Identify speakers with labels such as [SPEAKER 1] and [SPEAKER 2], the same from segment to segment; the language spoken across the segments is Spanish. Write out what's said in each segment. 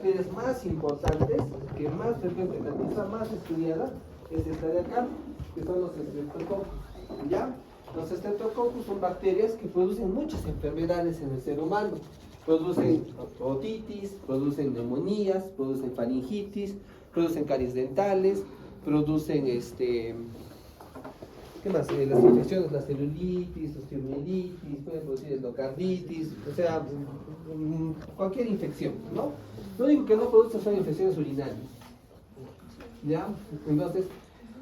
[SPEAKER 1] bacterias más importantes, que más frecuente, la misma más estudiada, es esta de acá, que son los Streptococcus, ¿ya? Los Streptococcus son bacterias que producen muchas enfermedades en el ser humano. Producen otitis, producen neumonías, producen faringitis, producen caries dentales, producen ¿qué más? Las infecciones, la celulitis, osteomielitis, pueden producir endocarditis, o sea, cualquier infección, ¿no? Lo único que no produce son infecciones urinarias, ¿ya? Entonces,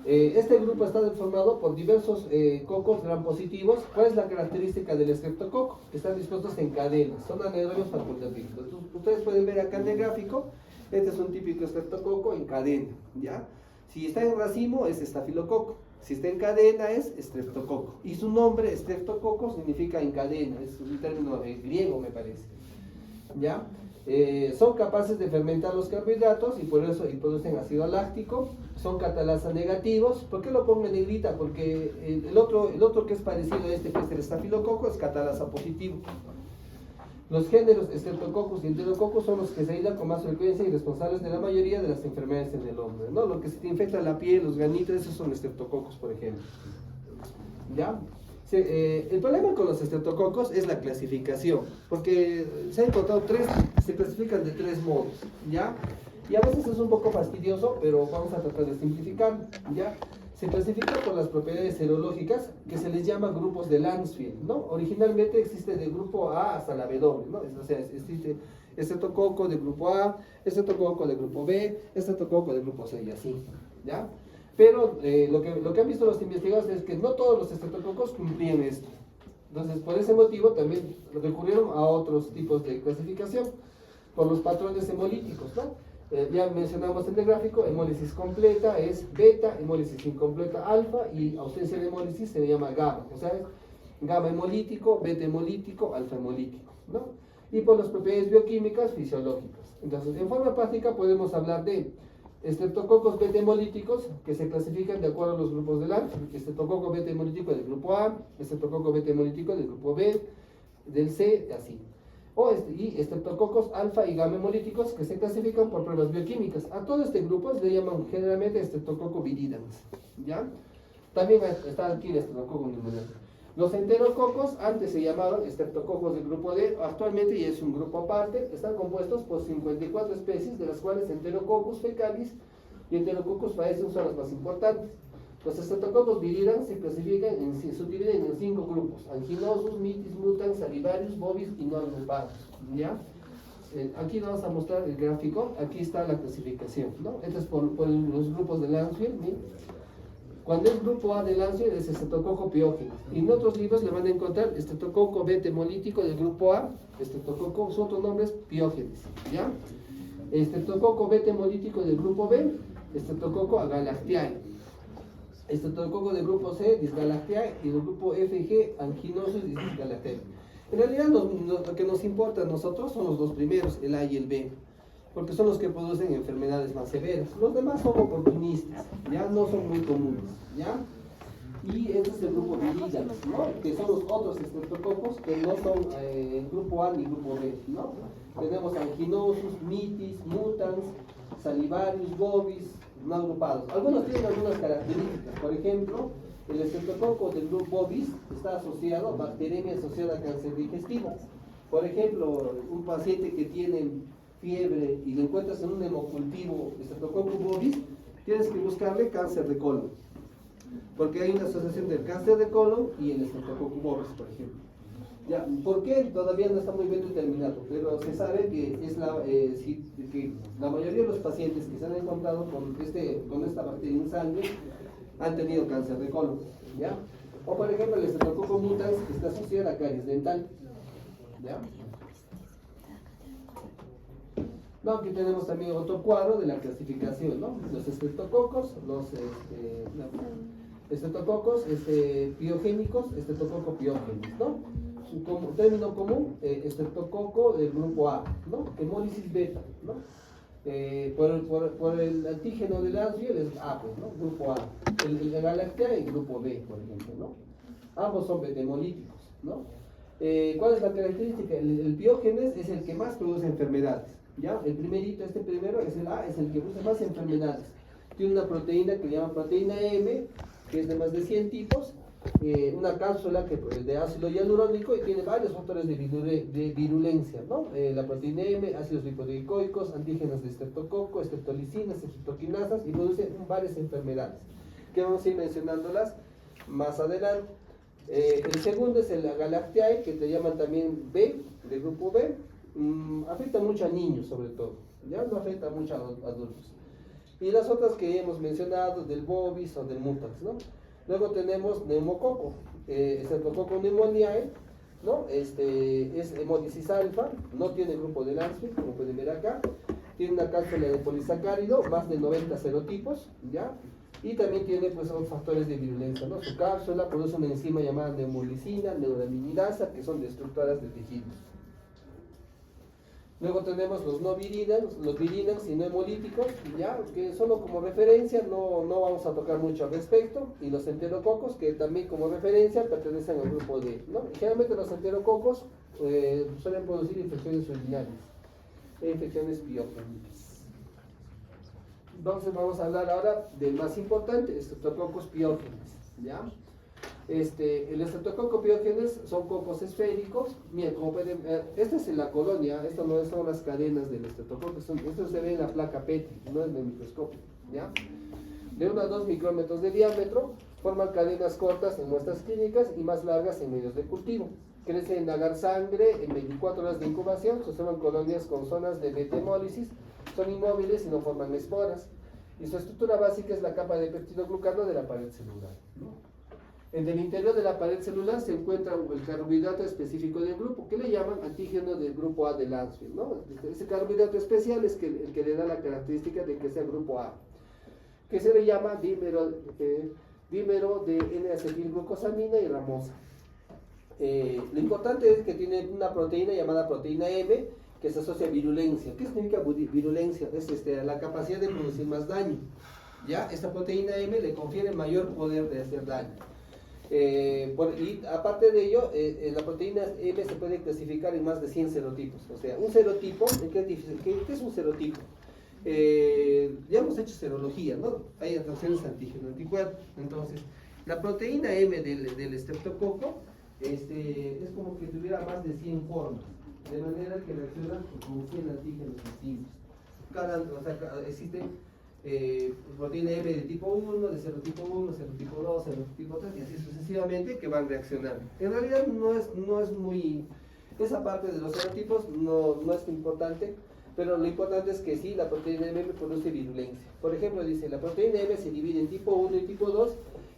[SPEAKER 1] este grupo está formado por diversos cocos gram positivos. ¿Cuál es la característica del estreptococo? Que están dispuestos en cadenas, son anaerobios facultativos. Entonces, ustedes pueden ver acá en el gráfico, este es un típico estreptococo en cadena, ¿ya? Si está en racimo es estafilococo, si está en cadena es estreptococo. Y su nombre, estreptococo, significa en cadena, es un término griego me parece, ¿ya? Son capaces de fermentar los carbohidratos y por eso producen ácido láctico. Son catalasa negativos. ¿Por qué lo pongo en negrita? Porque el otro que es parecido a este, que es el estafilococo, es catalasa positivo. Los géneros Streptococcus y Enterococcus son los que se aíslan con más frecuencia y responsables de la mayoría de las enfermedades en el hombre, ¿no? Lo que se te infecta la piel, los granitos, esos son Streptococcus, por ejemplo, ¿ya? El problema con los estreptococos es la clasificación, porque se han encontrado se clasifican de tres modos, ¿ya? Y a veces es un poco fastidioso, pero vamos a tratar de simplificar, ¿ya? Se clasifica por las propiedades serológicas, que se les llama grupos de Landsfield, ¿no? Originalmente existe del grupo A hasta la W, ¿no? O sea, existe estreptococo de grupo A, estreptococo de grupo B, estreptococo de grupo C y así, ¿ya? Pero lo que han visto los investigadores es que no todos los estreptococos cumplían esto. Entonces, por ese motivo también recurrieron a otros tipos de clasificación, por los patrones hemolíticos, ¿no? Ya mencionamos en el gráfico, hemólisis completa es beta, hemólisis incompleta alfa, y ausencia de hemólisis se le llama gamma, o sea, gamma hemolítico, beta hemolítico, alfa hemolítico, ¿no? Y por las propiedades bioquímicas fisiológicas. Entonces, en forma práctica podemos hablar de estreptococos beta hemolíticos que se clasifican de acuerdo a los grupos del Landsfield. Estreptococo beta hemolítico del grupo A, estreptococo beta hemolítico del grupo B, del C, así. Y estreptococos alfa y gamma hemolíticos que se clasifican por pruebas bioquímicas. A todo este grupo se le llaman generalmente estreptococo viridans, ¿ya? También está aquí el estreptococo pneumoniae. Los enterococos antes se llamaban estreptococos del grupo D, actualmente ya es un grupo aparte. Están compuestos por 54 especies, de las cuales Enterococcus fecalis y Enterococcus faecium son las más importantes. Los estreptococos viridans se clasifican, se subdividen en 5 grupos: anginosus, mitis, mutans, salivarius, bovis y no agrupados, ¿ya? Aquí vamos a mostrar el gráfico, aquí está la clasificación, ¿no? Esto es por los grupos de Landsfield, ¿sí? Cuando es grupo A de Landsfield es estreptococo piógeno. Y en otros libros le van a encontrar estreptococo beta hemolítico del grupo A, estreptococo, su otro nombre es piógenes, ¿ya? Estreptococo beta hemolítico del grupo B, estreptococo agalactiae. Estreptococo del grupo C, disgalactiae, y del grupo F y G, anginosus y disgalactiae. En realidad lo que nos importa a nosotros son los dos primeros, el A y el B, porque son los que producen enfermedades más severas. Los demás son oportunistas, ya no son muy comunes, ¿ya? Y este es el grupo viridans, ¿no? Que son los otros estreptococos que no son grupo A ni grupo B, ¿no? Tenemos anginosus, mitis, mutans, salivarius, bovis, no agrupados. Algunos tienen algunas características. Por ejemplo, el estreptococo del grupo bovis está asociado a bacteremia asociada a cáncer digestivo. Por ejemplo, un paciente que tiene fiebre y lo encuentras en un hemocultivo estreptococcus bovis, tienes que buscarle cáncer de colon, porque hay una asociación del cáncer de colon y el estreptococcus bovis, por ejemplo. Ya, ¿por qué? Todavía no está muy bien determinado, pero se sabe que es que la mayoría de los pacientes que se han encontrado con esta bacteria en sangre han tenido cáncer de colon, ¿ya? O por ejemplo el estreptococcus mutans, que está asociado a caries dental, ¿ya? No, aquí tenemos también otro cuadro de la clasificación, ¿no? Los estreptococos, estreptococos piogénicos, estreptococo piógenes, ¿no? Como término común, estreptococo del grupo A, ¿no? Hemólisis beta, ¿no? Por el antígeno del Landsfield es A, pues, ¿no? Grupo A. El de galactea y grupo B, por ejemplo, ¿no? Ambos son beta-hemolíticos, ¿no? ¿Cuál es la característica? El piógenes es el que más produce enfermedades. ¿Ya? El primerito, este primero, es el A, es el que produce más enfermedades. Tiene una proteína que se llama proteína M, que es de más de 100 tipos, una cápsula que, de ácido hialurónico y tiene varios factores de virulencia, ¿no? La proteína M, ácidos lipoicoicos, antígenos de estreptococo, estreptolicinas, estreptoquinasas y produce varias enfermedades, que vamos a ir mencionándolas más adelante. El segundo es el Galactiae, que te llaman también B, del grupo B. Afecta mucho a niños sobre todo, ya no afecta mucho a adultos. Y las otras que hemos mencionado, del Bovis o del Mutax, ¿no? Luego tenemos neumococo, Streptococcus pneumoniae, ¿no? Es hemólisis alfa, no tiene grupo de Landsfield, como pueden ver acá. Tiene una cápsula de polisacárido, más de 90 serotipos, ¿ya? Y también tiene pues otros factores de virulencia, ¿no? Su cápsula produce una enzima llamada neumolicina, neuraminidasa, que son destructoras de tejidos. Luego tenemos los no virinans, los virinans y no hemolíticos, ya, que solo como referencia, no vamos a tocar mucho al respecto, y los enterococos, que también como referencia pertenecen al grupo D, ¿no? Y generalmente los enterococos suelen producir infecciones urinarias e infecciones biogénicas. Entonces vamos a hablar ahora del más importante, Streptococcus pyogenes, ¿ya? El Streptococcus pyogenes son cocos esféricos. Miren, como pueden ver, esta es la colonia, esto no son las cadenas del Streptococcus, esto se ve en la placa Petri, no en el microscopio, ¿ya? De 1 a 2 micrómetros de diámetro, forman cadenas cortas en muestras clínicas y más largas en medios de cultivo. Crecen en agar sangre en 24 horas de incubación, se observan colonias con zonas de beta-hemólisis, son inmóviles y no forman esporas. Y su estructura básica es la capa de peptidoglucano de la pared celular, ¿no? En el interior de la pared celular se encuentra el carbohidrato específico del grupo, que le llaman antígeno del grupo A de Landsfield, ¿no? Ese carbohidrato especial es el que le da la característica de que sea grupo A, que se le llama dímero de N-acetilglucosamina y ramosa. Lo importante es que tiene una proteína llamada proteína M, que se asocia a virulencia. ¿Qué significa virulencia? Es la capacidad de producir más daño. ¿Ya? Esta proteína M le confiere mayor poder de hacer daño. Y aparte de ello, la proteína M se puede clasificar en más de 100 serotipos. O sea, un serotipo, ¿qué es un serotipo? Ya hemos hecho serología, ¿no? Hay atracciones antígeno-anticuerpo. Entonces, la proteína M del estreptococo es como que tuviera más de 100 formas, de manera que reaccionan con 100 antígenos distintos. Existen proteína M de tipo 1, de serotipo 1, serotipo 2, serotipo 3 y así sucesivamente, que van reaccionando. En realidad no es muy... Esa parte de los serotipos no es importante, pero lo importante es que sí, la proteína M produce virulencia. Por ejemplo, dice, la proteína M se divide en tipo 1 y tipo 2,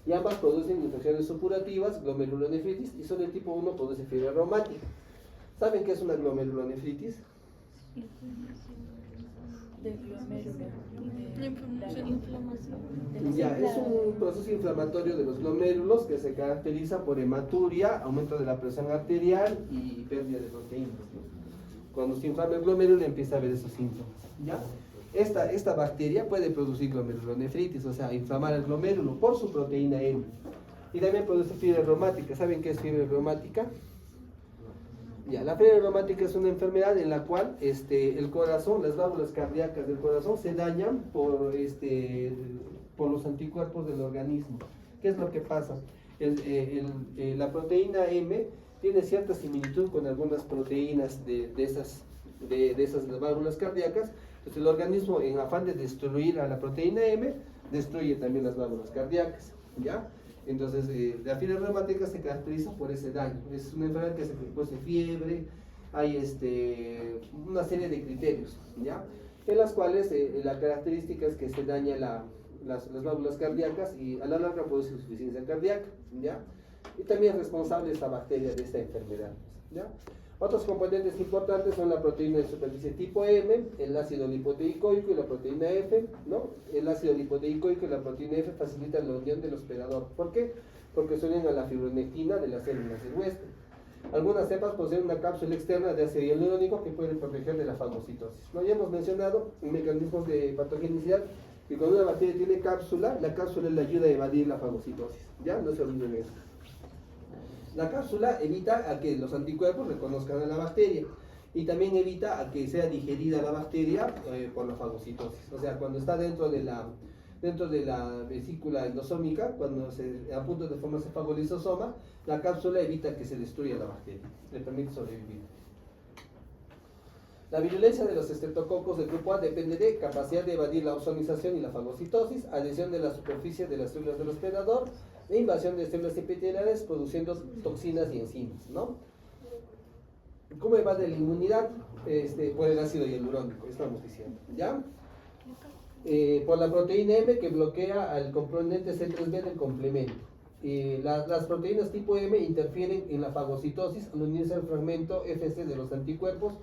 [SPEAKER 1] y ambas producen infecciones supurativas, glomerulonefritis, y solo el tipo 1 produce fiebre reumática. ¿Saben qué es una glomerulonefritis? Ya, es un proceso inflamatorio de los glomérulos que se caracteriza por hematuria, aumento de la presión arterial y pérdida de proteínas, ¿no? Cuando se inflama el glomérulo empieza a haber esos síntomas, ¿ya? Esta bacteria puede producir glomerulonefritis, o sea, inflamar el glomérulo por su proteína M. Y también produce fiebre reumática. ¿Saben qué es fiebre reumática? Ya, la fiebre reumática es una enfermedad en la cual el corazón, las válvulas cardíacas del corazón se dañan por los anticuerpos del organismo. ¿Qué es lo que pasa? La proteína M tiene cierta similitud con algunas proteínas de esas válvulas cardíacas. Entonces el organismo, en afán de destruir a la proteína M, destruye también las válvulas cardíacas, ¿ya? Entonces, la fiebre reumática se caracteriza por ese daño. Es una enfermedad que se produce fiebre, hay una serie de criterios, ¿ya? En las cuales la característica es que se daña las válvulas cardíacas y a la larga produce insuficiencia cardíaca, ¿ya? Y también es responsable esta bacteria de esta enfermedad, ¿ya? Otros componentes importantes son la proteína de superficie tipo M, el ácido lipoteicoico y la proteína F, ¿no? El ácido lipoteicoico y la proteína F facilitan la unión del hospedador. ¿Por qué? Porque se unen a la fibronectina de las células del huésped. Algunas cepas poseen una cápsula externa de ácido hialurónico que puede proteger de la fagocitosis, ¿no? Ya hemos mencionado mecanismos de patogenicidad, y cuando una bacteria tiene cápsula, la cápsula le ayuda a evadir la fagocitosis, ¿ya? No se olviden eso. La cápsula evita a que los anticuerpos reconozcan a la bacteria y también evita a que sea digerida la bacteria por la fagocitosis. O sea, cuando está dentro de la vesícula endosómica, cuando se a punto de formarse fagolisosoma, la cápsula evita que se destruya la bacteria, le permite sobrevivir. La virulencia de los estreptococos del grupo A depende de capacidad de evadir la ozonización y la fagocitosis, adhesión de la superficie de las células del hospedador e invasión de células epiteliales produciendo toxinas y enzimas, ¿no? ¿Cómo evade la inmunidad? Por el ácido hialurónico, estamos diciendo, ¿ya? Por la proteína M que bloquea al componente C3b del complemento. Las proteínas tipo M interfieren en la fagocitosis al unirse al fragmento FC de los anticuerpos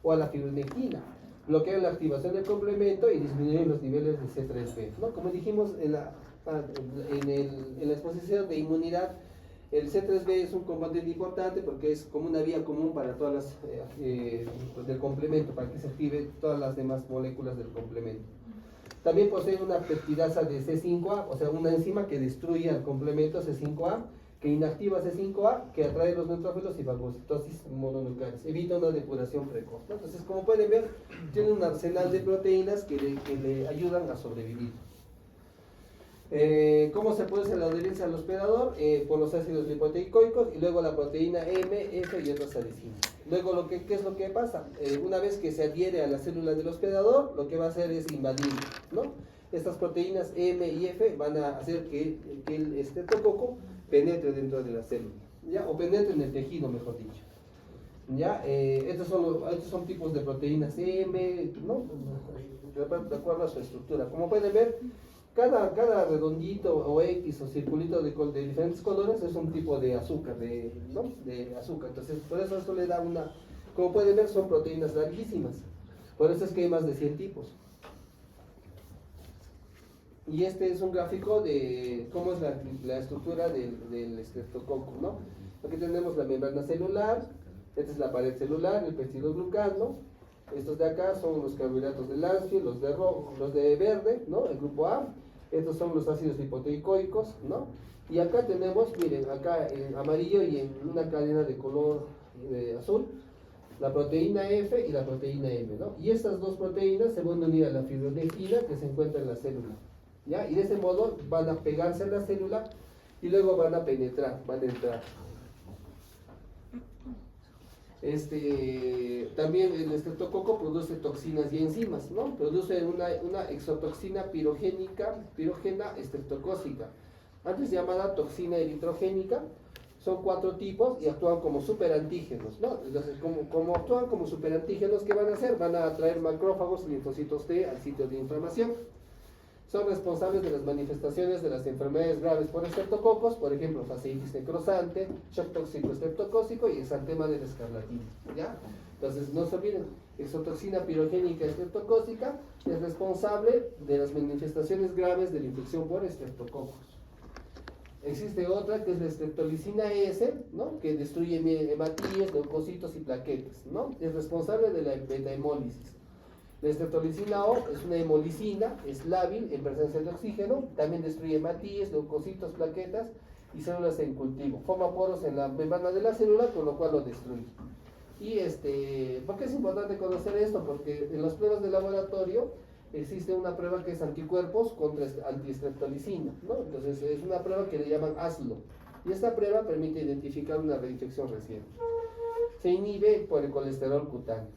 [SPEAKER 1] o a la fibronectina. Bloquean la activación del complemento y disminuyen los niveles de C3b, ¿no? Como dijimos en la exposición de inmunidad, el C3b es un componente importante porque es como una vía común para todas las del complemento, para que se active todas las demás moléculas del complemento. También posee una peptidasa de C5A, o sea, una enzima que destruye al complemento C5A, que inactiva C5A, que atrae los neutrófilos y fagocitosis mononucleares. Evita una depuración precoz, ¿no? Entonces, como pueden ver, tiene un arsenal de proteínas que le ayudan a sobrevivir. ¿Cómo se produce la adherencia al hospedador? Por los ácidos lipoproteicos y luego la proteína M, F y otras adhesinas. Luego, ¿qué es lo que pasa? Una vez que se adhiere a la célula del hospedador, lo que va a hacer es invadir, ¿no? Estas proteínas M y F van a hacer que el estreptococo penetre dentro de la célula, ¿ya? O penetre en el tejido, mejor dicho. ¿Ya? Estos son tipos de proteínas M, ¿no? De acuerdo a su estructura. Como pueden ver, cada redondito o X o circulito de diferentes colores es un tipo de azúcar, ¿no? De azúcar. Entonces, por eso le da una... Como pueden ver, son proteínas larguísimas. Por eso es que hay más de 100 tipos. Y este es un gráfico de cómo es la estructura del estreptococo, ¿no? Aquí tenemos la membrana celular, esta es la pared celular, el peptidoglucano. Estos de acá son los carbohidratos de Lansfield, los de verde, ¿no? El grupo A. Estos son los ácidos lipoproteicos, ¿no? Y acá tenemos, miren, acá en amarillo y en una cadena de color azul, la proteína F y la proteína M, ¿no? Y estas dos proteínas se van a unir a la fibronectina que se encuentra en la célula, ¿ya? Y de ese modo van a pegarse a la célula y luego van a penetrar, van a entrar. También el estreptococo produce toxinas y enzimas, ¿no? Produce una exotoxina pirógena estreptocócica, antes llamada toxina eritrogénica. Son 4 tipos y actúan como superantígenos, ¿no? Entonces, como actúan como superantígenos, ¿qué van a hacer? Van a atraer macrófagos y linfocitos T al sitio de inflamación. Son responsables de las manifestaciones de las enfermedades graves por estreptococos, por ejemplo, fasciitis necrosante, shock tóxico estreptocócico y exantema de la escarlatina, ¿ya? Entonces, no se olviden, exotoxina pirogénica estreptocócica es responsable de las manifestaciones graves de la infección por estreptococos. Existe otra que es la streptolicina S, ¿no? Que destruye hematíes, leucocitos y plaquetas, ¿no? Es responsable de la beta-hemólisis. La estreptolicina O es una hemolicina, es lábil en presencia de oxígeno, también destruye hematíes, leucocitos, plaquetas y células en cultivo. Forma poros en la membrana de la célula, con lo cual lo destruye. Y ¿por qué es importante conocer esto? Porque en las pruebas de laboratorio existe una prueba que es anticuerpos contra antiestreptolicina, ¿no? Entonces es una prueba que le llaman ASLO. Y esta prueba permite identificar una reinfección reciente. Se inhibe por el colesterol cutáneo.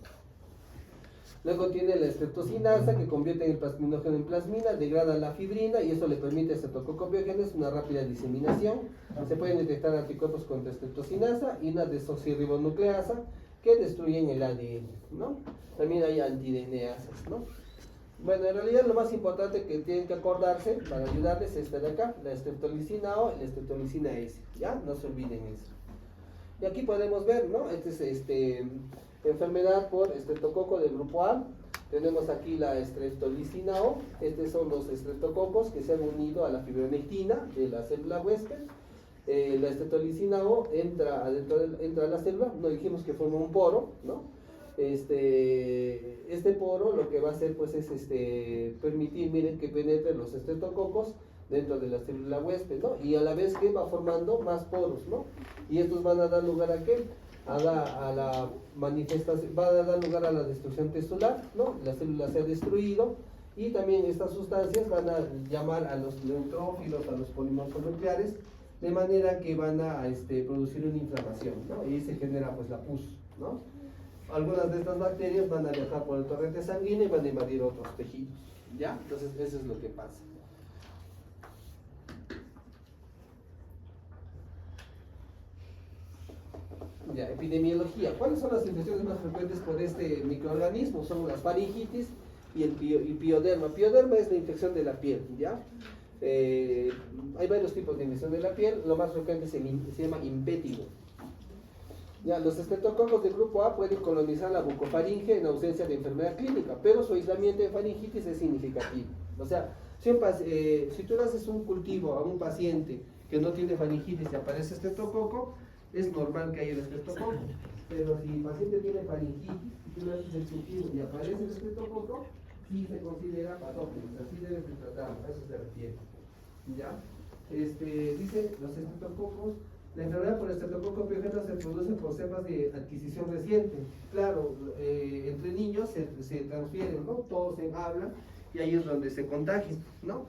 [SPEAKER 1] Luego tiene la estreptocinasa que convierte el plasminógeno en plasmina, degrada la fibrina y eso le permite a Streptococcus pyogenes una rápida diseminación. Se pueden detectar anticuerpos contra estreptocinasa y una desoxirribonucleasa que destruyen el ADN, ¿no? También hay anti-DNasas, ¿no? Bueno, en realidad lo más importante que tienen que acordarse para ayudarles es esta de acá, la estreptolicina O y la estreptolicina S, ¿ya? No se olviden eso. Y aquí podemos ver, ¿no? Este es enfermedad por estreptococo del grupo A. Tenemos aquí la estreptolicina O. Estos son los estreptococos que se han unido a la fibronectina de la célula huésped. La estreptolicina O entra a la célula. No dijimos que forma un poro, ¿no? Este poro lo que va a hacer pues es permitir, miren, que penetren los estreptococos dentro de la célula huésped, ¿no? Y a la vez que va formando más poros, ¿no? Y estos van a dar lugar a ¿qué? a la manifestación, va a dar lugar a la destrucción testular, ¿no? La célula se ha destruido y también estas sustancias van a llamar a los neutrófilos, a los polimorfos nucleares, de manera que van a producir una inflamación, ¿no? Y se genera pues la pus, ¿no? Algunas de estas bacterias van a viajar por el torrente sanguíneo y van a invadir otros tejidos, ¿ya? Entonces eso es lo que pasa. Ya, epidemiología. ¿Cuáles son las infecciones más frecuentes por este microorganismo? Son las faringitis y el pioderma. Pioderma es la infección de la piel, ¿ya? Hay varios tipos de infección de la piel. Lo más frecuente se llama impétigo. Ya, los estreptococos de grupo A pueden colonizar la bucofaringe en ausencia de enfermedad clínica, pero su aislamiento de faringitis es significativo. O sea, si tú haces un cultivo a un paciente que no tiene faringitis y aparece estreptococo, es normal que haya el estreptococo. Pero si el paciente tiene faringitis y tú le haces el cultivo y aparece el estreptococo, sí se considera patógeno, o sea, sí debes de tratarlo, a eso se refiere. ¿Ya? Dice, los estreptococos, la enfermedad por estreptococo piógeno se produce por cepas de adquisición reciente. Claro, entre niños se transfieren, ¿no? Todos se hablan y ahí es donde se contagian, ¿no?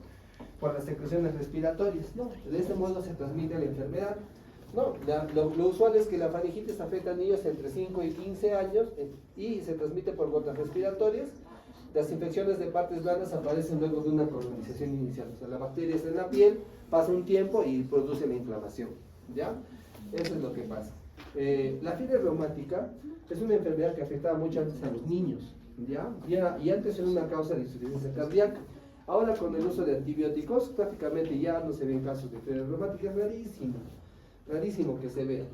[SPEAKER 1] Por las secreciones respiratorias, ¿no? De este modo se transmite la enfermedad. No, lo usual es que la faringitis afecta a niños entre 5 y 15 años y se transmite por gotas respiratorias. Las infecciones de partes blandas aparecen luego de una colonización inicial. O sea, la bacteria está en la piel, pasa un tiempo y produce la inflamación. ¿Ya? Eso es lo que pasa. La fiebre reumática es una enfermedad que afectaba mucho antes a los niños. ¿Ya? Y antes era una causa de insuficiencia cardíaca. Ahora con el uso de antibióticos prácticamente ya no se ven casos de fiebre reumática. Es rarísimo. Rarísimo que se vea.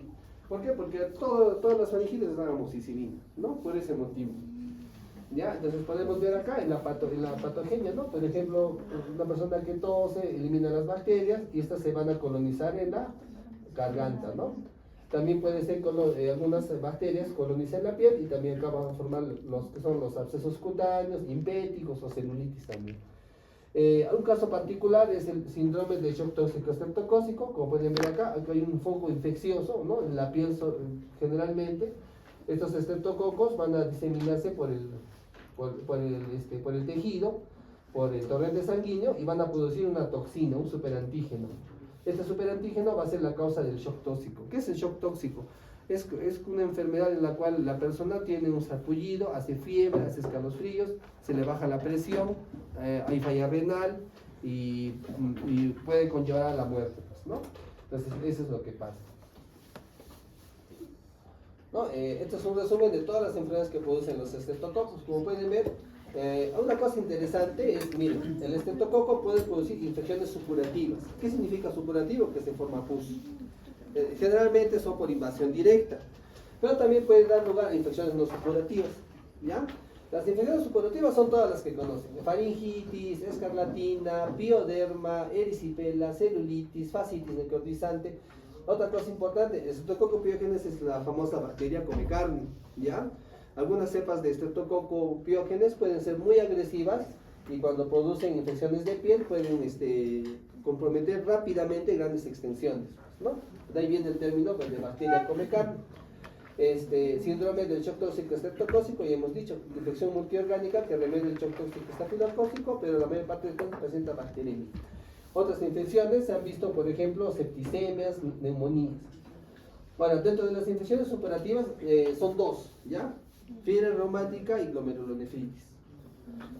[SPEAKER 1] ¿Por qué? Porque todas las faringitis dan amoxicilina, ¿no? Por ese motivo. ¿Ya? Entonces podemos ver acá en la patogenia, ¿no? Por ejemplo, una persona que tose elimina las bacterias y estas se van a colonizar en la garganta, ¿no? También puede ser algunas bacterias colonizan la piel y también acá van a formar los que son los abscesos cutáneos, impéticos o celulitis también. Un caso particular es el síndrome de shock tóxico estreptocócico. Como pueden ver acá hay un foco infeccioso, ¿no? En la piel generalmente. Estos estreptococos van a diseminarse por el tejido, por el torrente sanguíneo y van a producir una toxina, un superantígeno. Este superantígeno va a ser la causa del shock tóxico. ¿Qué es el shock tóxico? Es una enfermedad en la cual la persona tiene un sarpullido, hace fiebre, hace escalofríos, se le baja la presión, hay falla renal y puede conllevar a la muerte, ¿no? Entonces, eso es lo que pasa. ¿No? Este es un resumen de todas las enfermedades que producen los estreptococos. Como pueden ver, una cosa interesante es, miren, el estreptococo puede producir infecciones supurativas. ¿Qué significa supurativo? Que se forma pus. Generalmente son por invasión directa, pero también puede dar lugar a infecciones no supurativas, ¿ya? Las infecciones supurativas son todas las que conocen: faringitis, escarlatina, pioderma, erisipela, celulitis, fascitis necrotizante. Otra cosa importante, el Streptococcus pyogenes es la famosa bacteria come carne, ¿ya? Algunas cepas de Streptococcus pyogenes pueden ser muy agresivas y cuando producen infecciones de piel pueden comprometer rápidamente grandes extensiones, ¿no? De ahí viene el término de bacteria come carne. Síndrome del shock tóxico estreptocócico, ya hemos dicho, infección multiorgánica que remedia el shock tóxico estafilocócico, pero la mayor parte del casos presenta bacteriemia. Otras infecciones se han visto, por ejemplo, septicemias, neumonías. Bueno, dentro de las infecciones supurativas son dos, ¿ya? Fiebre reumática y glomerulonefritis.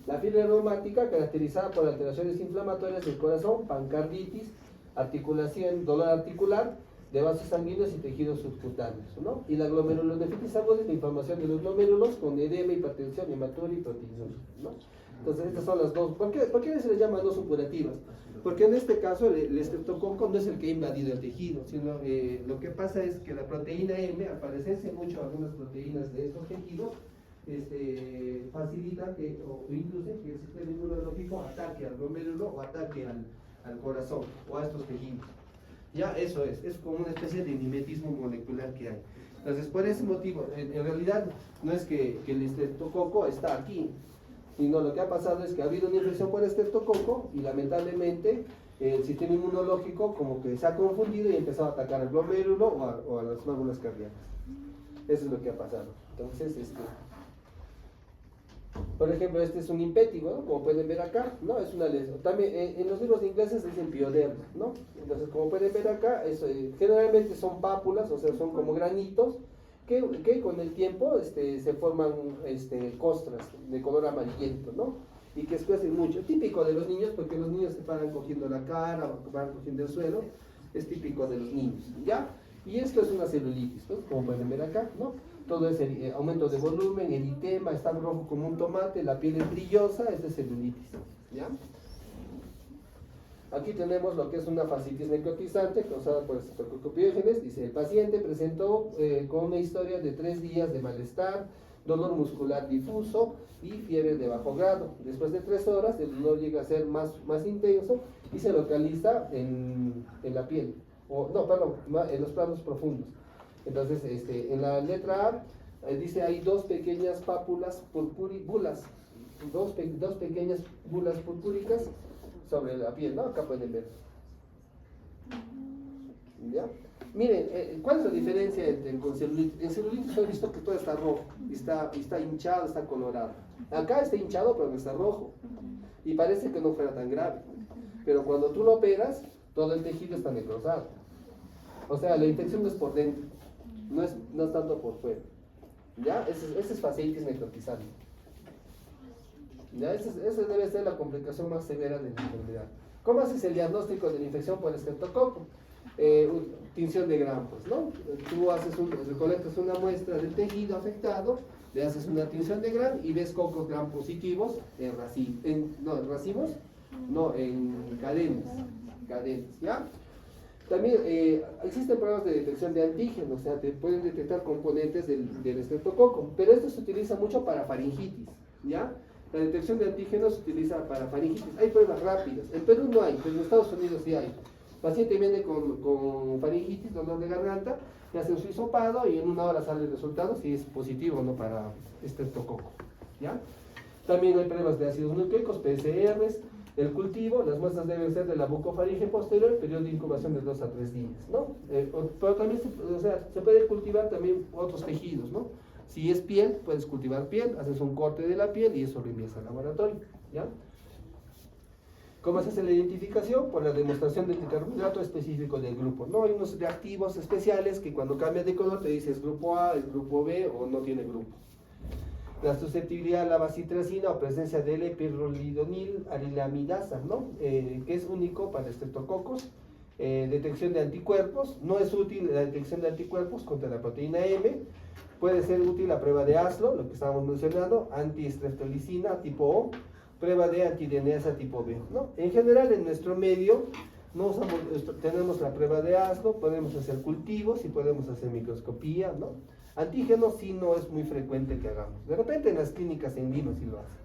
[SPEAKER 1] La fiebre reumática, caracterizada por alteraciones inflamatorias del corazón, pancarditis, articulación, dolor articular, de vasos sanguíneos y tejidos subcutáneos, ¿no? Y la glomerulonefritis aguda es la inflamación de los glomérulos con edema, hipertensión, hematuria y proteinuria, ¿no? Entonces estas son las dos. ¿Por qué se les llama no supurativas? Porque en este caso el estreptococo no es el que ha invadido el tejido, sino lo que pasa es que la proteína M, al parecerse mucho a algunas proteínas de estos tejidos, facilita o induce que el sistema inmunológico ataque al glomérulo o ataque al corazón o a estos tejidos. Ya, eso es como una especie de mimetismo molecular que hay. Entonces, por ese motivo, en realidad no es que el estreptococo está aquí, sino lo que ha pasado es que ha habido una infección por estreptococo y lamentablemente el sistema inmunológico como que se ha confundido y ha empezado a atacar al glomérulo o a las válvulas cardíacas. Eso es lo que ha pasado. Entonces, por ejemplo, este es un impétigo, ¿no? Como pueden ver acá, ¿no? Es una lesión. También en los libros ingleses dicen pioderma, ¿no? Entonces, como pueden ver acá, generalmente son pápulas, o sea, son como granitos, que con el tiempo se forman costras de color amarillento, ¿no? Y que escuecen mucho. Típico de los niños, porque los niños se paran cogiendo la cara, o van cogiendo el suelo, es típico de los niños, ¿ya? Y esto es una celulitis, ¿no? Como pueden ver acá, ¿no? Todo es aumento de volumen, eritema, está rojo como un tomate, la piel es brillosa, es de celulitis, ¿ya? Aquí tenemos lo que es una fascitis necrotizante causada por estreptococcus. Dice, el paciente presentó con una historia de 3 días de malestar, dolor muscular difuso y fiebre de bajo grado. Después de 3 horas, el dolor llega a ser más intenso y se localiza en la piel, en los planos profundos. Entonces, en la letra A, dice, hay 2 pequeñas pápulas bulas, dos pequeñas bulas purpúricas sobre la piel, ¿no? Acá pueden ver. ¿Ya? Miren, ¿cuál es la diferencia con celulitis? En celulitis he visto que todo está rojo, y está hinchado, está colorado. Acá está hinchado, pero no está rojo. Y parece que no fuera tan grave. Pero cuando tú lo operas, todo el tejido está necrosado. O sea, la infección no es por dentro, no es tanto por fuera. ¿Ya? Ese es fascitis necrotizante. ¿Ya? Esa debe ser la complicación más severa de la enfermedad. ¿Cómo haces el diagnóstico de la infección por estreptococo? Tinción de Gram, pues, ¿no? Tú recolectas una muestra del tejido afectado, le haces una tinción de Gram y ves cocos Gram positivos en cadenas, ¿ya? También existen pruebas de detección de antígenos, o sea, te pueden detectar componentes del estreptococo, pero esto se utiliza mucho para faringitis, ¿ya? La detección de antígenos se utiliza para faringitis. Hay pruebas rápidas. En Perú no hay, pero en Estados Unidos sí hay. El paciente viene con faringitis, dolor de garganta, le hacen su hisopado y en 1 hora sale el resultado si es positivo o no para estreptococo, ¿ya? También hay pruebas de ácidos nucleicos, PCRs, el cultivo, las muestras deben ser de la bucofaringe posterior, periodo de incubación de 2 a 3 días, ¿no? Pero también se puede cultivar también otros tejidos, ¿no? Si es piel, puedes cultivar piel, haces un corte de la piel y eso lo envías al laboratorio, ¿ya? ¿Cómo se hace la identificación? Por la demostración del carbohidrato específico del grupo. No hay unos reactivos especiales que cuando cambias de color te dices grupo A, el grupo B o no tiene grupo. La susceptibilidad a la bacitracina o presencia de L-pirrolidonil arilamidasa, ¿no? Que es único para estreptococos. Detección de anticuerpos. No es útil la detección de anticuerpos contra la proteína M. Puede ser útil la prueba de ASLO, lo que estábamos mencionando, antiestreptolicina tipo O, prueba de antidenesa tipo B, ¿no? En general, en nuestro medio, tenemos la prueba de ASLO, podemos hacer cultivos y podemos hacer microscopía, ¿no? Antígenos sí no es muy frecuente que hagamos. De repente en las clínicas en vivo sí lo hacen.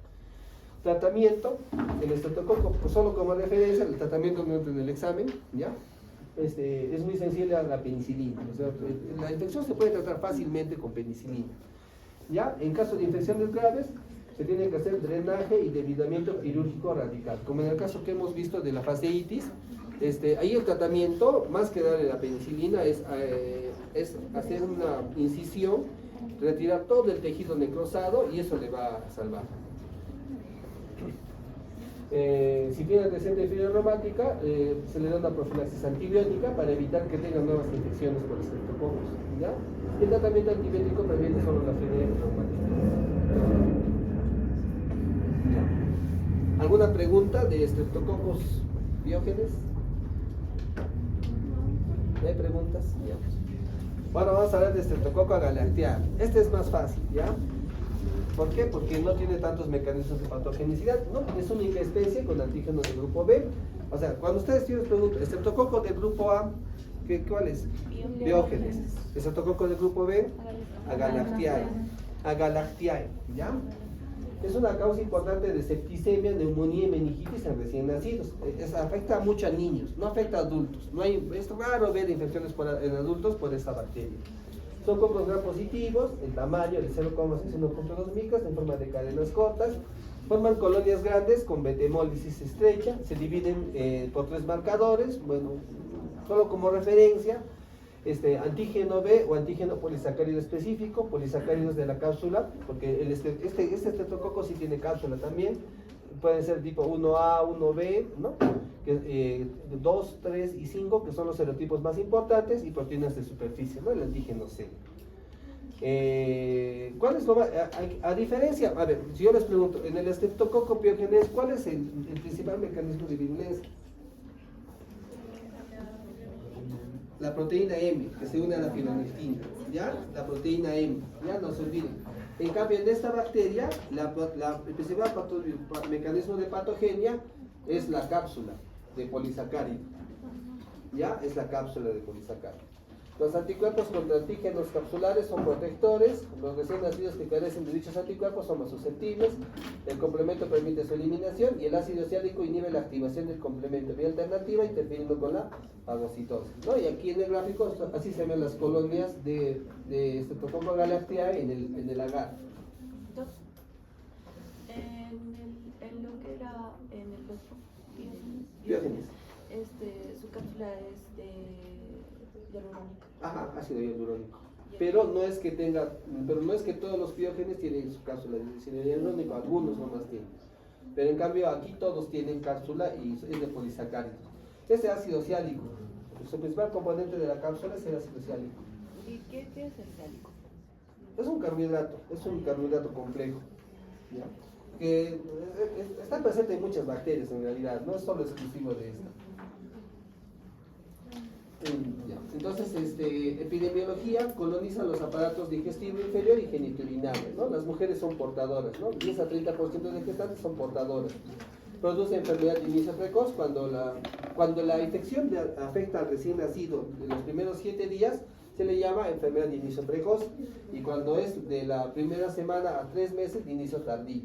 [SPEAKER 1] Tratamiento, el estreptococo, pues solo como referencia, el tratamiento no entra en el examen, ¿ya? Es muy sensible a la penicilina, o sea, la infección se puede tratar fácilmente con penicilina, ¿ya? En caso de infecciones graves, se tiene que hacer drenaje y debridamiento quirúrgico radical, como en el caso que hemos visto de la fasciitis. Ahí el tratamiento, más que darle la penicilina, es hacer una incisión, retirar todo el tejido necrosado y eso le va a salvar. Si tiene antecedente de fiebre reumática, se le da una profilaxis antibiótica para evitar que tenga nuevas infecciones por estreptococos, ¿ya? Y el tratamiento antibiótico previene solo la fiebre reumática. ¿Alguna pregunta de estreptococos biógenes? ¿Hay preguntas? Ya. Bueno, vamos a hablar de estreptococo agalactiae. Este es más fácil, ¿ya? ¿Por qué? Porque no tiene tantos mecanismos de patogenicidad, ¿no? Es una especie con antígenos del grupo B. O sea, cuando ustedes tienen preguntas, estreptococo del grupo A, ¿cuál es? Biógenes. Estreptococo del grupo B, agalactiae, ¿ya? Es una causa importante de septicemia, neumonía y meningitis en recién nacidos. Afecta mucho a niños, no afecta a adultos. Es raro ver infecciones en adultos por esta bacteria. Son cocos gram positivos, el tamaño de 0,6 a 1.2 micras en forma de cadenas cortas. Forman colonias grandes con betemólisis estrecha. Se dividen por 3 marcadores. Bueno, solo como referencia, Antígeno B o antígeno polisacárido específico, polisacáridos de la cápsula, porque este estreptococo sí tiene cápsula también, pueden ser tipo 1A, 1B, ¿no? 2, 3 y 5, que son los serotipos más importantes, y proteínas de superficie, ¿no? El antígeno C. ¿Cuál es lo más, a diferencia, a ver, si yo les pregunto, en el Streptococcus pyogenes, ¿cuál es el principal mecanismo de virulencia? La proteína M, que se une a la fibronectina, ¿ya? La proteína M, ya no se olviden. En cambio, en esta bacteria, el principal mecanismo de patogenia es la cápsula de polisacárido, ¿ya? Es la cápsula de polisacárido. Los anticuerpos contra antígenos capsulares son protectores. Los recién nacidos que carecen de dichos anticuerpos son más susceptibles. El complemento permite su eliminación y el ácido ciálico inhibe la activación del complemento vía alternativa, interfiriendo con la fagocitosis, ¿no? Y aquí en el gráfico así se ven las colonias de Streptococcus galactiae en el agar.
[SPEAKER 2] En lo que era en el
[SPEAKER 1] Biógenes.
[SPEAKER 2] su cápsula es de hialurónico.
[SPEAKER 1] Ajá, ácido hialurónico. Pero no es que todos los biógenes tienen su cápsula de ácido hialurónico, algunos nomás tienen. Pero en cambio aquí todos tienen cápsula y es de polisacáridos. Este ácido ciálico, su principal componente de la cápsula es el ácido ciálico.
[SPEAKER 2] ¿Y qué es el ciálico?
[SPEAKER 1] Es un carbohidrato complejo, ¿ya? Que está presente en muchas bacterias en realidad, no es solo exclusivo de esta. Ya. Entonces, epidemiología coloniza los aparatos digestivo inferior y genitourinario, ¿no? Las mujeres son portadoras, ¿no? 10 a 30% de gestantes son portadoras. Produce enfermedad de inicio precoz cuando la infección afecta al recién nacido en los primeros 7 días, se le llama enfermedad de inicio precoz, y cuando es de la primera semana a 3 meses, de inicio tardío.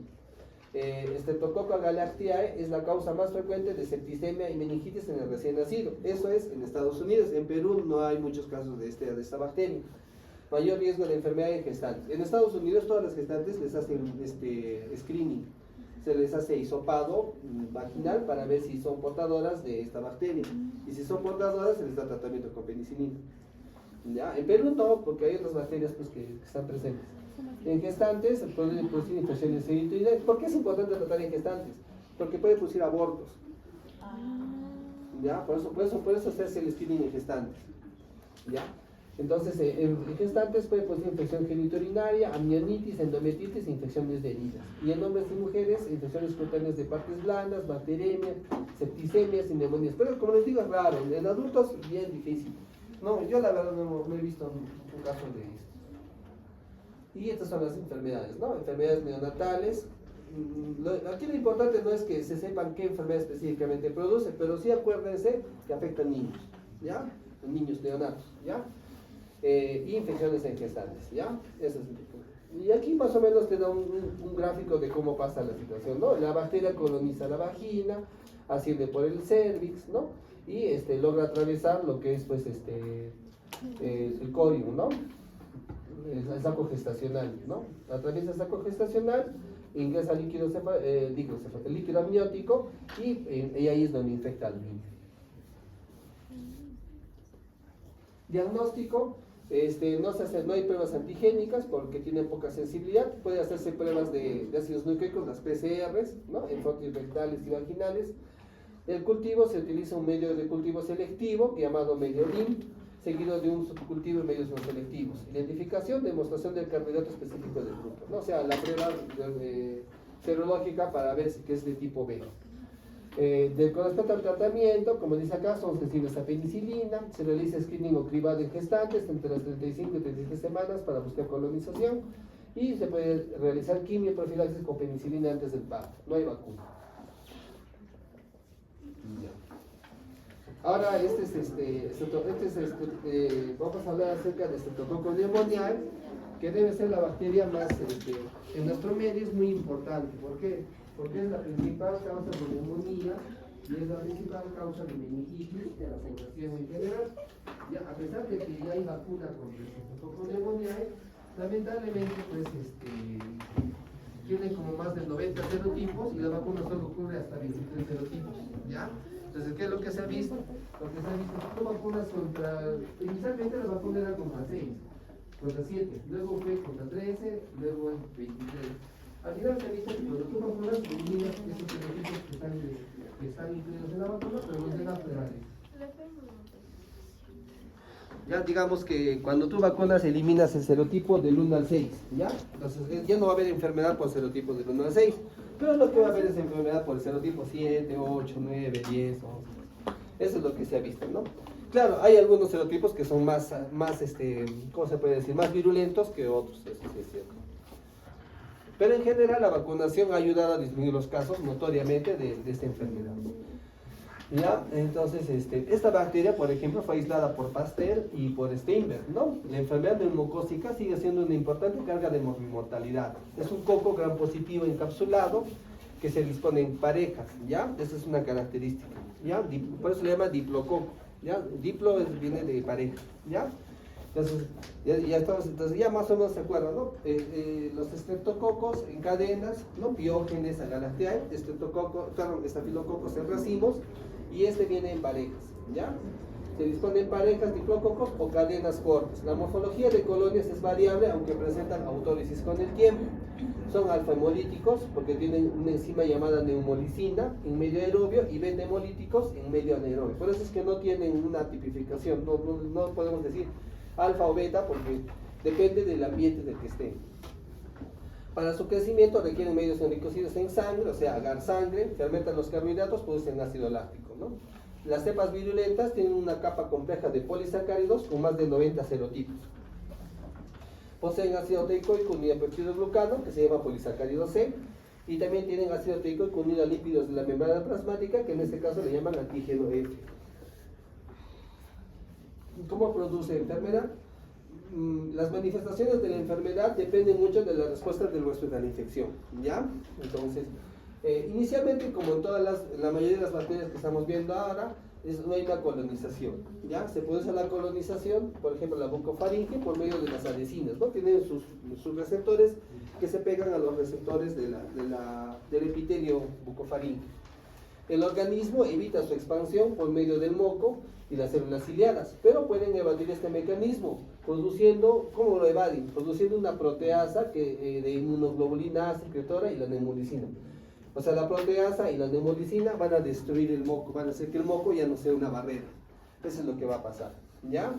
[SPEAKER 1] Streptococcus galactiae es la causa más frecuente de septicemia y meningitis en el recién nacido. Eso es en Estados Unidos. En Perú no hay muchos casos de esta bacteria. Mayor riesgo de enfermedad en gestantes. En Estados Unidos todas las gestantes les hacen screening. Se les hace hisopado vaginal para ver si son portadoras de esta bacteria. Y si son portadoras, se les da tratamiento con penicilina. ¿Ya? En Perú no, porque hay otras bacterias pues, que están presentes. En gestantes se pueden producir infecciones genitourinarias. ¿Por qué es importante tratar en gestantes? Porque puede producir abortos. ¿Ya? Por eso hacerse el screening en gestantes. ¿Ya? Entonces, en gestantes puede producir infección genitourinaria, amnionitis, endometritis e infecciones de heridas. Y en hombres y mujeres, infecciones cutáneas de partes blandas, bacteremia, septicemias y neumonías. Pero como les digo, es raro. En adultos, bien difícil. No, yo la verdad no he visto un caso de esto. Y estas son las enfermedades, ¿no? Enfermedades neonatales. Aquí lo importante no es que se sepan qué enfermedad específicamente produce, pero sí acuérdense que afectan niños, ¿ya? Niños neonatos, ¿ya? Y infecciones en gestantes, ¿ya? Eso es. Y aquí más o menos te da un gráfico de cómo pasa la situación, ¿no? La bacteria coloniza la vagina, asciende por el cervix, ¿no? Y logra atravesar lo que es, pues, el corium, ¿no? El saco gestacional, ¿no? Atraviesa el saco gestacional, ingresa líquido amniótico y ahí es donde infecta al niño. Diagnóstico, no hay pruebas antigénicas porque tienen poca sensibilidad. Puede hacerse pruebas de ácidos nucleicos, las PCRs, ¿no? En frotis rectales y vaginales. El cultivo se utiliza un medio de cultivo selectivo llamado medio DIM, seguido de un subcultivo en medios no selectivos. Identificación, demostración del carbohidrato específico del grupo, ¿no? O sea, la prueba serológica para ver si es de tipo B. Con respecto al tratamiento, como dice acá, son sensibles a penicilina. Se realiza screening o cribado en gestantes entre las 35 y 37 semanas para buscar colonización, y se puede realizar quimioprofilaxis con penicilina antes del parto. No hay vacuna. Ahora, vamos a hablar acerca de Streptococcus pneumoniae, que debe ser la bacteria más, en nuestro medio es muy importante. ¿Por qué? Porque es la principal causa de neumonía y es la principal causa de meningitis de la población en general. Ya, a pesar de que ya hay vacuna contra el Streptococcus pneumoniae, lamentablemente, pues, tiene como más de 90 serotipos y la vacuna solo cubre hasta 23 serotipos, ¿ya? Entonces, ¿qué es lo que se ha visto? Lo que se ha visto es que tú vacunas inicialmente la vacuna era contra 6, contra 7, luego fue contra 13, luego 23. Al final se ha visto que cuando tú vacunas, eliminas esos serotipos que están incluidos en la vacuna, pero los dejas federales. Ya digamos que cuando tú vacunas eliminas el serotipo del 1 al 6, ¿ya? Entonces ya no va a haber enfermedad por serotipos del 1 al 6, pero lo que va a haber es enfermedad por el serotipo 7, 8, 9, 10, 11. Eso es lo que se ha visto, ¿no? Claro, hay algunos serotipos que son más ¿cómo se puede decir? Más virulentos que otros, eso sí es cierto. Pero en general la vacunación ha ayudado a disminuir los casos notoriamente de esta enfermedad. ¿Ya? Entonces, esta bacteria, por ejemplo, fue aislada por Pasteur y por Steinberg, ¿no? La enfermedad neumocócica sigue siendo una importante carga de mortalidad. Es un coco gram positivo encapsulado que se dispone en parejas, ¿ya? Esa es una característica, ¿ya? Por eso se llama diplococo, ¿ya? Diplo viene de pareja, ¿ya? Entonces, entonces ya más o menos se acuerdan, ¿no? Los estreptococos en cadenas, ¿no? Piógenes, Agalactiae, estafilococos en racimos, y viene en parejas, ¿ya? Se disponen en parejas, diplococos o cadenas cortas. La morfología de colonias es variable, aunque presentan autólisis con el tiempo. Son alfa-hemolíticos porque tienen una enzima llamada neumolicina en medio aerobio y beta-hemolíticos en medio anaerobio. Por eso es que no tienen una tipificación, no podemos decir alfa o beta porque depende del ambiente del que estén. Para su crecimiento requieren medios enriquecidos en sangre, o sea, agar sangre, fermentan los carbohidratos, producen ácido láctico, ¿no? Las cepas virulentas tienen una capa compleja de polisacáridos con más de 90 serotipos. Poseen ácido teicoico unido a peptidoglucano, que se llama polisacárido C, y también tienen ácido teicoico unido a lípidos de la membrana plasmática, que en este caso le llaman antígeno F. ¿Cómo produce enfermedad? Las manifestaciones de la enfermedad dependen mucho de la respuesta del huésped a la infección, ¿ya? Entonces, inicialmente, como en la mayoría de las bacterias que estamos viendo ahora, no hay una colonización, ¿ya? Se produce la colonización, por ejemplo, la bucofaringe por medio de las adhesinas, ¿no? Tienen sus receptores que se pegan a los receptores del epitelio bucofaringe. El organismo evita su expansión por medio del moco y las células ciliadas, pero pueden evadir este mecanismo, ¿cómo lo evaden? Produciendo una proteasa de inmunoglobulina A secretora y la neumolicina. O sea, la proteasa y la neumolicina van a destruir el moco, van a hacer que el moco ya no sea una barrera. Eso es lo que va a pasar, ¿ya?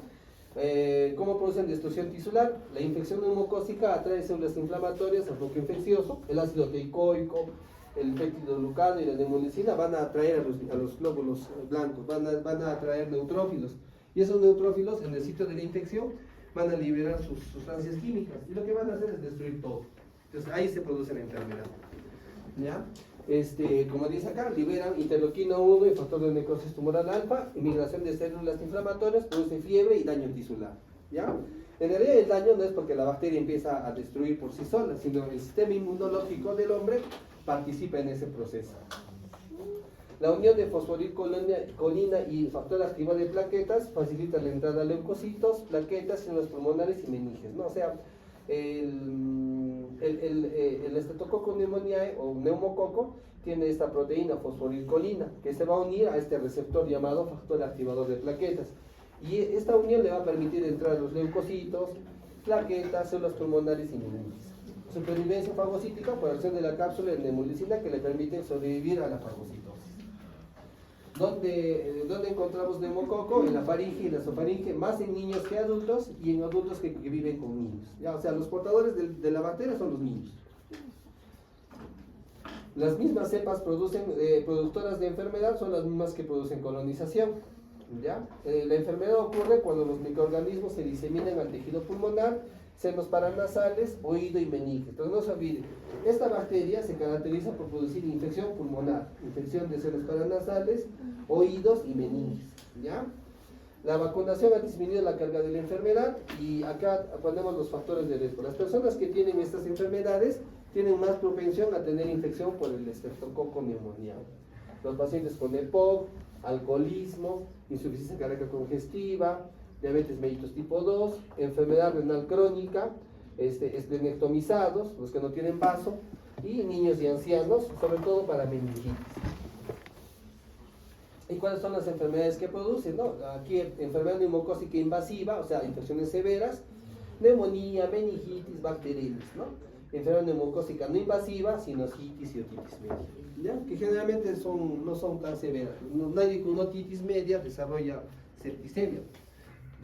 [SPEAKER 1] ¿Cómo producen destrucción tisular? La infección neumocócica atrae células inflamatorias al foco infeccioso, el ácido teicoico, el peptidoglucano y la neumolicina van a atraer a los glóbulos blancos, van a atraer neutrófilos. Y esos neutrófilos en el sitio de la infección van a liberar sus sustancias químicas y lo que van a hacer es destruir todo. Entonces ahí se produce la enfermedad, ¿ya? Como dice acá, liberan interleuquina 1 y factor de necrosis tumoral alfa, migración de células inflamatorias, produce fiebre y daño tisular, ¿ya? En realidad el daño no es porque la bacteria empieza a destruir por sí sola, sino el sistema inmunológico del hombre participa en ese proceso. La unión de fosforilcolina y factor activo de plaquetas facilita la entrada de leucocitos, plaquetas, células pulmonares y meninges, ¿no? O sea, el Streptococcus pneumoniae o neumococo tiene esta proteína fosforilcolina que se va a unir a este receptor llamado factor activador de plaquetas, y esta unión le va a permitir entrar a los leucocitos, plaquetas, células pulmonares y meninges. Supervivencia fagocítica por acción de la cápsula de neumolicina que le permite sobrevivir a la fagocitosis. ¿Dónde encontramos neumococo? En la faringe y la esofaringe, más en niños que adultos y en adultos que viven con niños, ¿ya? O sea, los portadores de la bacteria son los niños. Las mismas cepas productoras de enfermedad son las mismas que producen colonización, ¿ya? La enfermedad ocurre cuando los microorganismos se diseminan al tejido pulmonar, senos paranasales, oído y meninge. Entonces no se olvide, esta bacteria se caracteriza por producir infección pulmonar, infección de senos paranasales, oídos y meninges, ¿ya? La vacunación ha disminuido la carga de la enfermedad y acá ponemos los factores de riesgo. Las personas que tienen estas enfermedades tienen más propensión a tener infección por el Streptococcus pneumoniae. Los pacientes con EPOC, alcoholismo, insuficiencia cardíaca congestiva, diabetes mellitus tipo 2, enfermedad renal crónica, esplenectomizados, los que no tienen vaso, y niños y ancianos, sobre todo para meningitis. ¿Y cuáles son las enfermedades que producen? ¿No? Aquí enfermedad neumocócica invasiva, o sea, infecciones severas, neumonía, meningitis, bacteriales, ¿no? Enfermedad neumocócica no invasiva, sinusitis y otitis media, ¿ya? Que generalmente no son tan severas. Nadie con una otitis media desarrolla septicemia.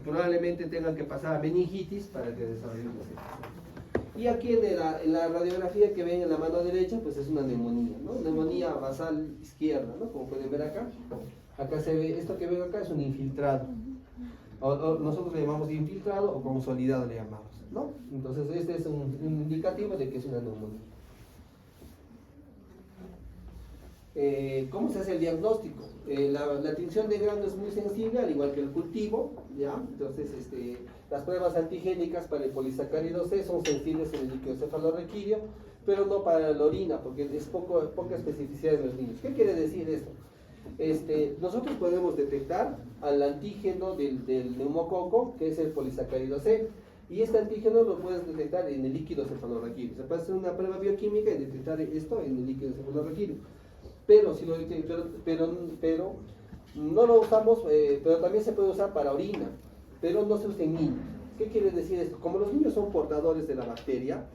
[SPEAKER 1] Probablemente tengan que pasar a meningitis para que desarrollen la septicemia. Y aquí en la radiografía que ven en la mano derecha, pues es una neumonía, ¿no? Neumonía basal izquierda, ¿no? Como pueden ver acá. Acá se ve, esto que ven acá es un infiltrado. O nosotros le llamamos infiltrado o consolidado le llamamos, ¿no? Entonces este es un indicativo de que es una neumonía. ¿Cómo se hace el diagnóstico? La tinción de grano es muy sensible, al igual que el cultivo, ¿ya? Entonces las pruebas antigénicas para el polisacárido C son sensibles en el líquido cefalorraquídeo, pero no para la orina, porque es poca especificidad en los niños. ¿Qué quiere decir esto? Nosotros podemos detectar al antígeno del neumococo, que es el polisacárido C, y este antígeno lo puedes detectar en el líquido cefalorraquídeo. Se puede hacer una prueba bioquímica y detectar esto en el líquido cefalorraquídeo. Pero no lo usamos, pero también se puede usar para orina, pero no se usa en niños. ¿Qué quiere decir esto? Como los niños son portadores de la bacteria,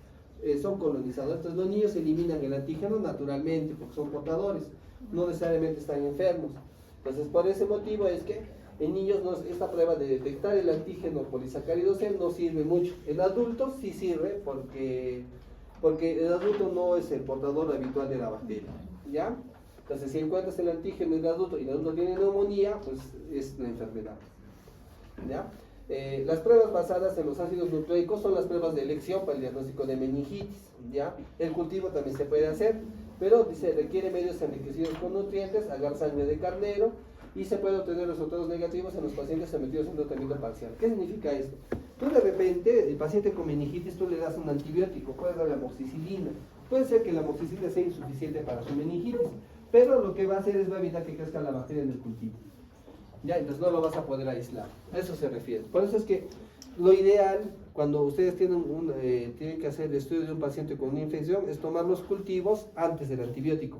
[SPEAKER 1] son colonizadores, entonces los niños eliminan el antígeno naturalmente porque son portadores, no necesariamente están enfermos. Entonces por ese motivo es que en niños esta prueba de detectar el antígeno polisacárido C no sirve mucho. En adultos sí sirve porque el adulto no es el portador habitual de la bacteria, ¿ya? Entonces si encuentras el antígeno en el adulto y el adulto tiene neumonía, pues es una enfermedad, ¿ya? Las pruebas basadas en los ácidos nucleicos son las pruebas de elección para el diagnóstico de meningitis, ¿ya? El cultivo también se puede hacer, pero dice requiere medios enriquecidos con nutrientes, agar sangre de carnero, y se puede obtener resultados negativos en los pacientes sometidos a un tratamiento parcial. ¿Qué significa esto? Tú de repente, el paciente con meningitis, tú le das un antibiótico, puedes darle amoxicilina. Puede ser que la amoxicilina sea insuficiente para su meningitis, pero lo que va a hacer es va a evitar que crezca la bacteria en el cultivo. Ya, entonces no lo vas a poder aislar. A eso se refiere. Por eso es que lo ideal, cuando ustedes tienen que hacer el estudio de un paciente con una infección, es tomar los cultivos antes del antibiótico,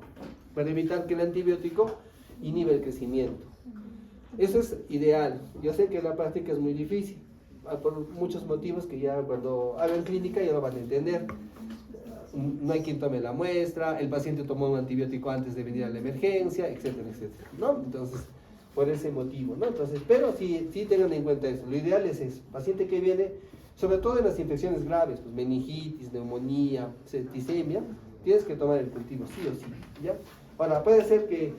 [SPEAKER 1] para evitar que el antibiótico inhibe el crecimiento. Eso es ideal. Yo sé que la práctica es muy difícil, por muchos motivos que ya cuando hagan clínica ya lo van a entender. No hay quien tome la muestra, el paciente tomó un antibiótico antes de venir a la emergencia, etcétera, etcétera, ¿no? Entonces, por ese motivo, ¿no? Entonces, pero sí tengan en cuenta eso. Lo ideal es eso. Paciente que viene, sobre todo en las infecciones graves, pues meningitis, neumonía, septicemia, tienes que tomar el cultivo, sí o sí, ¿ya? Ahora, puede ser que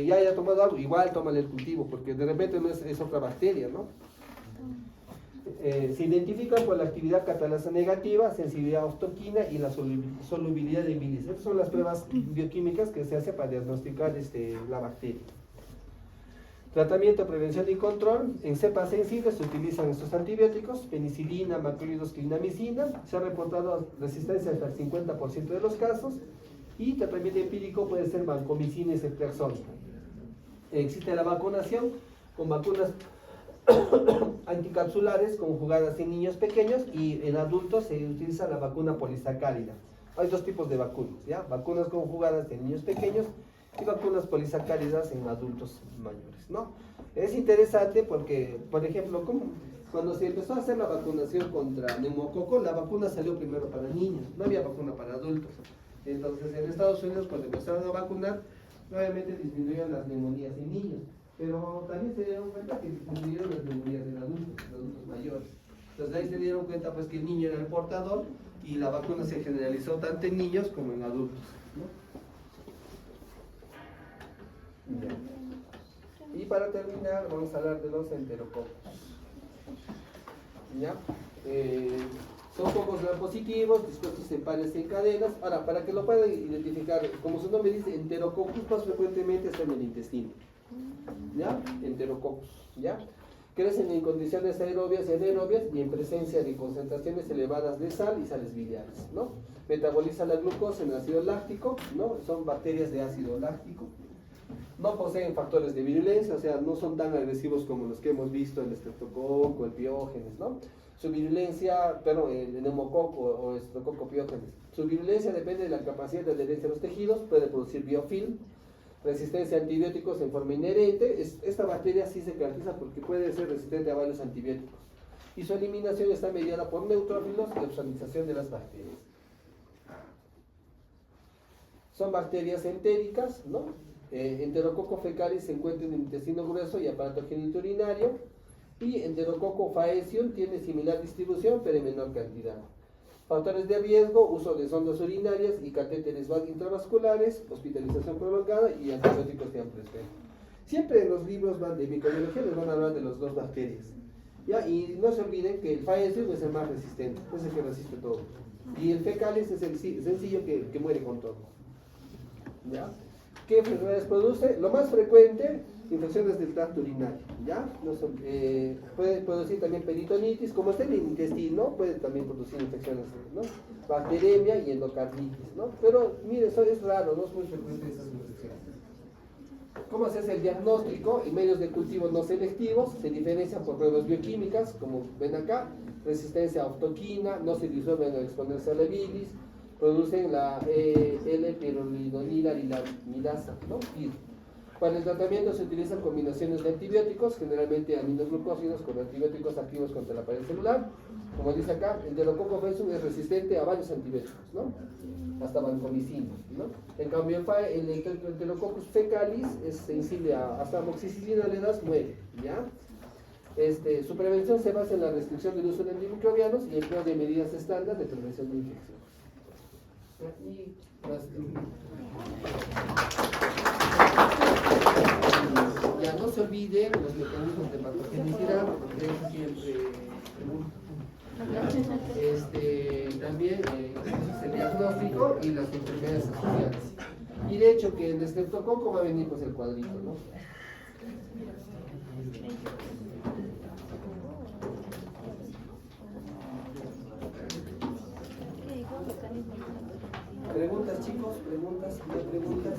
[SPEAKER 1] ya haya tomado algo, igual tómale el cultivo, porque de repente no es otra bacteria, ¿no? Se identifican por la actividad catalasa negativa, sensibilidad a ostoquina y la solubilidad de bilis. Estas son las pruebas bioquímicas que se hace para diagnosticar la bacteria. Tratamiento, prevención y control. En cepas sensibles se utilizan estos antibióticos, penicilina, macrolidos, clindamicina. Se ha reportado resistencia hasta el 50% de los casos. Y tratamiento empírico puede ser vancomicina y ceftriaxona. Existe la vacunación con vacunas anticapsulares conjugadas en niños pequeños, y en adultos se utiliza la vacuna polisacárida. Hay dos tipos de vacunas, ¿ya? Vacunas conjugadas en niños pequeños y vacunas polisacáridas en adultos mayores, ¿no? Es interesante porque, por ejemplo, cuando se empezó a hacer la vacunación contra neumococo, la vacuna salió primero para niños, no había vacuna para adultos. Entonces en Estados Unidos, cuando empezaron a vacunar, obviamente disminuyeron las neumonías en niños, pero también se dieron cuenta que disminuyeron las neumonías en adultos mayores. Entonces ahí se dieron cuenta pues que el niño era el portador, y la vacuna se generalizó tanto en niños como en adultos, ¿no? Y para terminar vamos a hablar de los enterococos, ¿ya? Son cocos gram positivos, dispuestos en pares en cadenas. Ahora, para que lo puedan identificar, como su nombre dice, enterococos más frecuentemente están en el intestino, ¿ya? Enterococos, ¿ya? Crecen en condiciones aerobias y anaerobias y en presencia de concentraciones elevadas de sal y sales biliares, ¿no? Metabolizan la glucosa en ácido láctico, ¿no? Son bacterias de ácido láctico. No poseen factores de virulencia, o sea, no son tan agresivos como los que hemos visto, el estreptococo, el piógenes, ¿no? Su virulencia, perdón, el neumococo o estreptococo piógenes, su virulencia depende de la capacidad de adherencia de los tejidos, puede producir biofilm, resistencia a antibióticos en forma inherente. Esta bacteria sí se caracteriza porque puede ser resistente a varios antibióticos. Y su eliminación está mediada por neutrófilos y opsonización de las bacterias. Son bacterias entéricas, ¿no? Enterococo fecalis se encuentra en el intestino grueso y aparato genitourinario, y Enterococo faecium tiene similar distribución pero en menor cantidad. Factores de riesgo: uso de sondas urinarias y catéteres intravasculares, hospitalización prolongada y antibióticos de amplio espectro. Siempre en los libros de microbiología les van a hablar de las dos bacterias, ¿ya? Y no se olviden que el faecium es el más resistente, es el que resiste todo, y el fecalis es el sencillo que muere con todo, ¿ya? ¿Qué enfermedades produce? Lo más frecuente, infecciones del tracto urinario, ¿ya? Puede producir también peritonitis, como está en el intestino, puede también producir infecciones, ¿no? Bacteremia y endocarditis, ¿no? Pero mire, eso es raro, no es muy frecuente esas infecciones. ¿Cómo se hace el diagnóstico? En medios de cultivo no selectivos se diferencian por pruebas bioquímicas, como ven acá: resistencia a octoquina, no se disuelven al exponerse a la bilis, producen la L-pirolidonilamidasa, ¿no? Y para el tratamiento se utilizan combinaciones de antibióticos, generalmente aminoglucósidos con antibióticos activos contra la pared celular. Como dice acá, el Enterococo faecium es resistente a varios antibióticos, ¿no? Hasta vancomicina, ¿no? En cambio, el Enterococcus fecalis es sensible hasta amoxicilina, le das, muere, ¿ya? Su prevención se basa en la restricción del uso de antimicrobianos y el empleo de medidas estándar de prevención de infección. Y ya no se olviden los mecanismos de patogenicidad, porque es siempre también el diagnóstico y las enfermedades asociadas. Y de hecho que en el estreptococo va a venir pues el cuadrito, ¿no? ¿Preguntas, chicos? ¿Preguntas? ¿No preguntas?